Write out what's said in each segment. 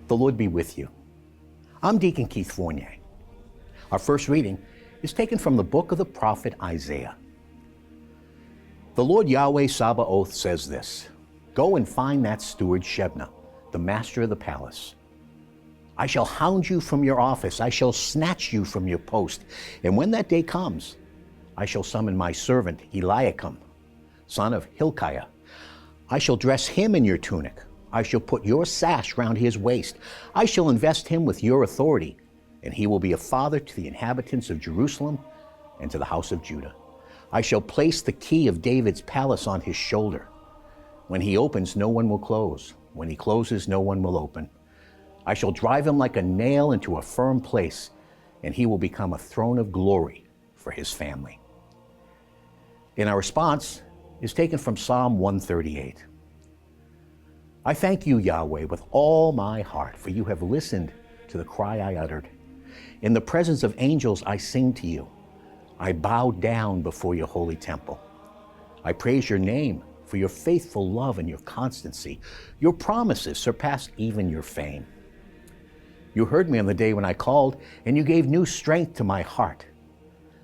The Lord be with you. I'm Deacon Keith Fournier. Our first reading is taken from the book of the prophet Isaiah. The Lord Yahweh Sabaoth says this, "Go and find that steward Shebna, the master of the palace. I shall hound you from your office. I shall snatch you from your post. And when that day comes, I shall summon my servant Eliakim, son of Hilkiah. I shall dress him in your tunic. I shall put your sash round his waist. I shall invest him with your authority, and he will be a father to the inhabitants of Jerusalem and to the house of Judah. I shall place the key of David's palace on his shoulder. When he opens, no one will close. When he closes, no one will open. I shall drive him like a nail into a firm place, and he will become a throne of glory for his family." And our response is taken from Psalm 138. I thank you, Yahweh, with all my heart, for you have listened to the cry I uttered. In the presence of angels I sing to you. I bow down before your holy temple. I praise your name for your faithful love and your constancy. Your promises surpassed even your fame. You heard me on the day when I called, and you gave new strength to my heart.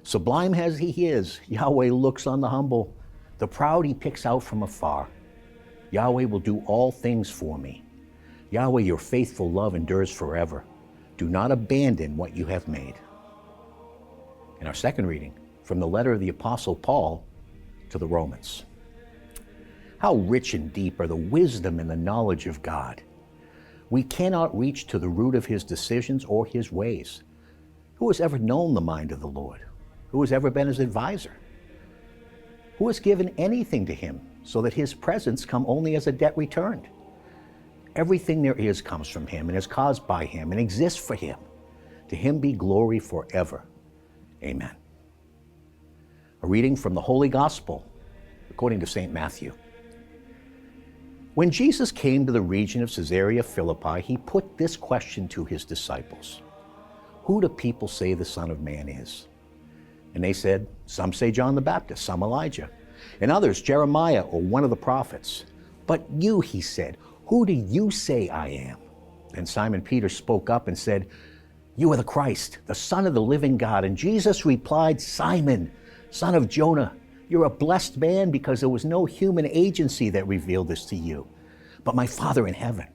Sublime as he is, Yahweh looks on the humble. The proud he picks out from afar. Yahweh will do all things for me. Yahweh, your faithful love endures forever. Do not abandon what you have made. In our second reading, from the letter of the Apostle Paul to the Romans. How rich and deep are the wisdom and the knowledge of God. We cannot reach to the root of his decisions or his ways. Who has ever known the mind of the Lord? Who has ever been his advisor? Who has given anything to him so that his presence come only as a debt returned? Everything there is comes from him and is caused by him and exists for him. To him be glory forever. Amen. A reading from the Holy Gospel according to St. Matthew. When Jesus came to the region of Caesarea Philippi, he put this question to his disciples. Who do people say the Son of Man is? And they said, some say John the Baptist, some Elijah, and others Jeremiah or one of the prophets. But you, he said, who do you say I am? Then Simon Peter spoke up and said, you are the Christ, the Son of the living God. And Jesus replied, Simon, son of Jonah, you're a blessed man because there was no human agency that revealed this to you, but my Father in heaven.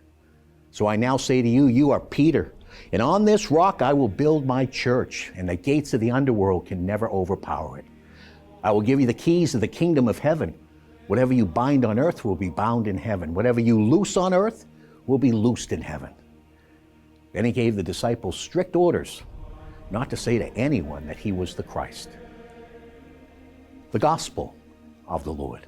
So I now say to you, you are Peter, and on this rock I will build my church, and the gates of the underworld can never overpower it. I will give you the keys of the kingdom of heaven. Whatever you bind on earth will be bound in heaven. Whatever you loose on earth will be loosed in heaven. Then he gave the disciples strict orders not to say to anyone that he was the Christ. The Gospel of the Lord.